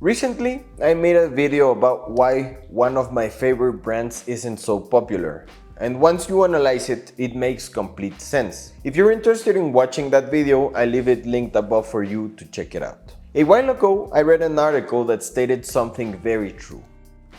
Recently, I made a video about why one of my favorite brands isn't so popular. And once you analyze it, it makes complete sense. If you're interested in watching that video, I leave it linked above for you to check it out. A while ago, I read an article that stated something very true.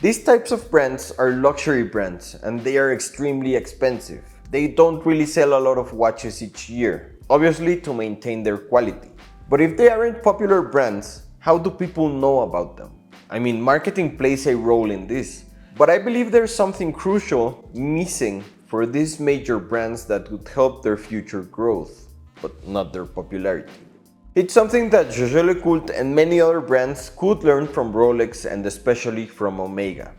These types of brands are luxury brands and they are extremely expensive. They don't really sell a lot of watches each year, obviously to maintain their quality. But if they aren't popular brands, how do people know about them? I mean, marketing plays a role in this, but I believe there's something crucial missing for these major brands that would help their future growth, but not their popularity. It's something that JLC and many other brands could learn from Rolex and especially from Omega.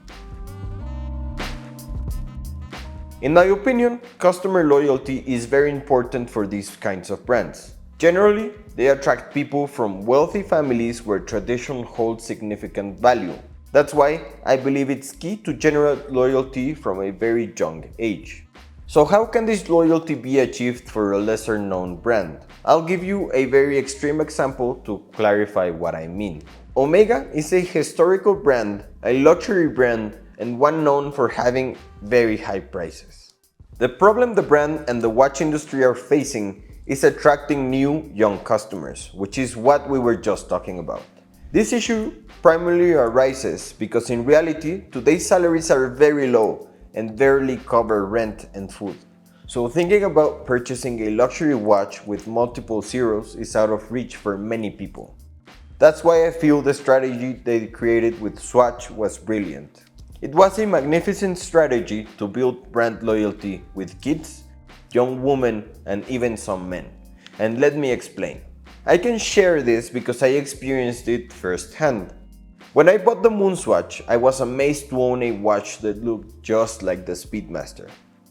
In my opinion, customer loyalty is very important for these kinds of brands. Generally, they attract people from wealthy families where tradition holds significant value. That's why I believe it's key to generate loyalty from a very young age. So how can this loyalty be achieved for a lesser known brand? I'll give you a very extreme example to clarify what I mean. Omega is a historical brand, a luxury brand, and one known for having very high prices. The problem the brand and the watch industry are facing is attracting new, young customers, which is what we were just talking about. This issue primarily arises because in reality, today's salaries are very low and barely cover rent and food. So thinking about purchasing a luxury watch with multiple zeros is out of reach for many people. That's why I feel the strategy they created with Swatch was brilliant. It was a magnificent strategy to build brand loyalty with kids, young women, and even some men. And let me explain. I can share this because I experienced it firsthand. When I bought the MoonSwatch, I was amazed to own a watch that looked just like the Speedmaster,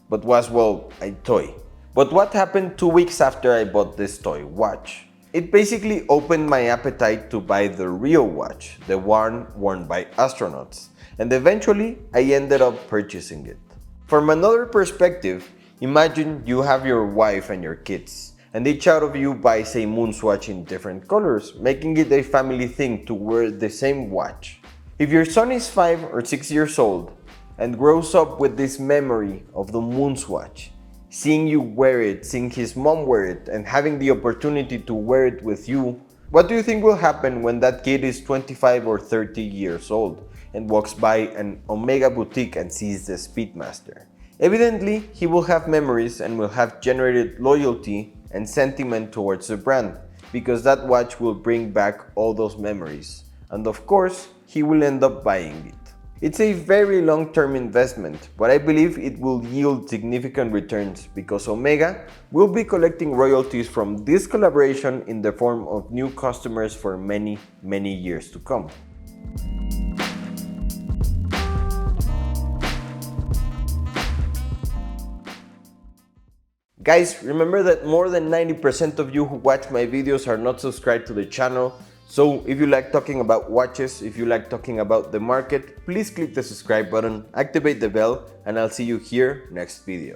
but was, well, a toy. But what happened 2 weeks after I bought this toy watch? It basically opened my appetite to buy the real watch, the one worn by astronauts, and eventually I ended up purchasing it. From another perspective, imagine you have your wife and your kids, and each out of you buys a MoonSwatch in different colors, making it a family thing to wear the same watch. If your son is 5 or 6 years old and grows up with this memory of the MoonSwatch, seeing you wear it, seeing his mom wear it, and having the opportunity to wear it with you, what do you think will happen when that kid is 25 or 30 years old and walks by an Omega boutique and sees the Speedmaster? Evidently, he will have memories and will have generated loyalty and sentiment towards the brand, because that watch will bring back all those memories. And of course, he will end up buying it. It's a very long-term investment, but I believe it will yield significant returns because Omega will be collecting royalties from this collaboration in the form of new customers for many, many years to come. Guys, remember that more than 90% of you who watch my videos are not subscribed to the channel. So if you like talking about watches, if you like talking about the market, please click the subscribe button, activate the bell, and I'll see you here next video.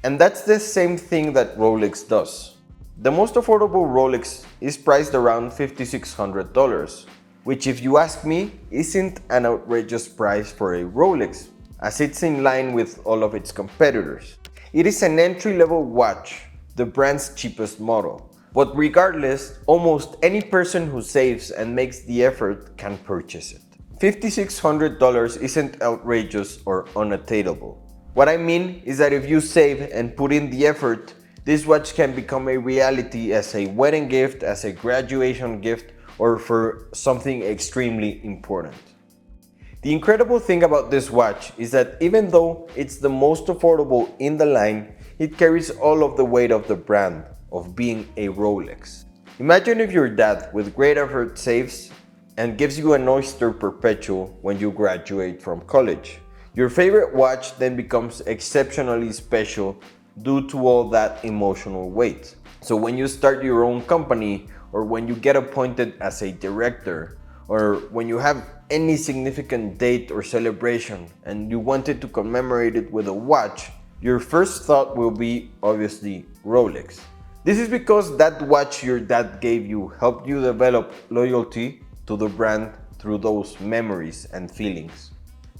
And that's the same thing that Rolex does. The most affordable Rolex is priced around $5,600, which if you ask me, isn't an outrageous price for a Rolex, as it's in line with all of its competitors. It is an entry-level watch, the brand's cheapest model. But regardless, almost any person who saves and makes the effort can purchase it. $5,600 isn't outrageous or unattainable. What I mean is that if you save and put in the effort, this watch can become a reality as a wedding gift, as a graduation gift, or for something extremely important. The incredible thing about this watch is that even though it's the most affordable in the line, it carries all of the weight of the brand, of being a Rolex. Imagine if your dad with great effort saves and gives you an Oyster Perpetual when you graduate from college. Your favorite watch then becomes exceptionally special due to all that emotional weight. So when you start your own company, or when you get appointed as a director, or when you have any significant date or celebration and you wanted to commemorate it with a watch, your first thought will be obviously Rolex. This is because that watch your dad gave you helped you develop loyalty to the brand through those memories and feelings.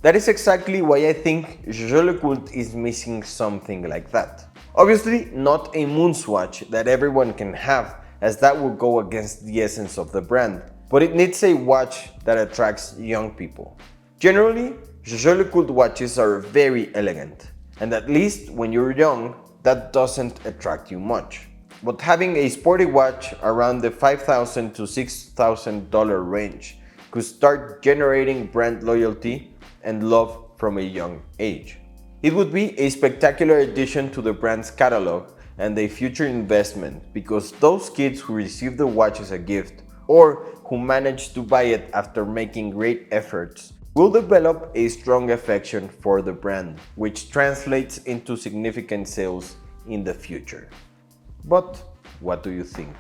That is exactly why I think Je Le Cult is missing something like that. Obviously, not a MoonSwatch that everyone can have, as that would go against the essence of the brand, but it needs a watch that attracts young people. Generally, Je Le Cult watches are very elegant, and at least when you're young, that doesn't attract you much. But having a sporty watch around the $5,000 to $6,000 range could start generating brand loyalty and love from a young age. It would be a spectacular addition to the brand's catalog and a future investment, because those kids who receive the watch as a gift or who manage to buy it after making great efforts will develop a strong affection for the brand, which translates into significant sales in the future. But what do you think?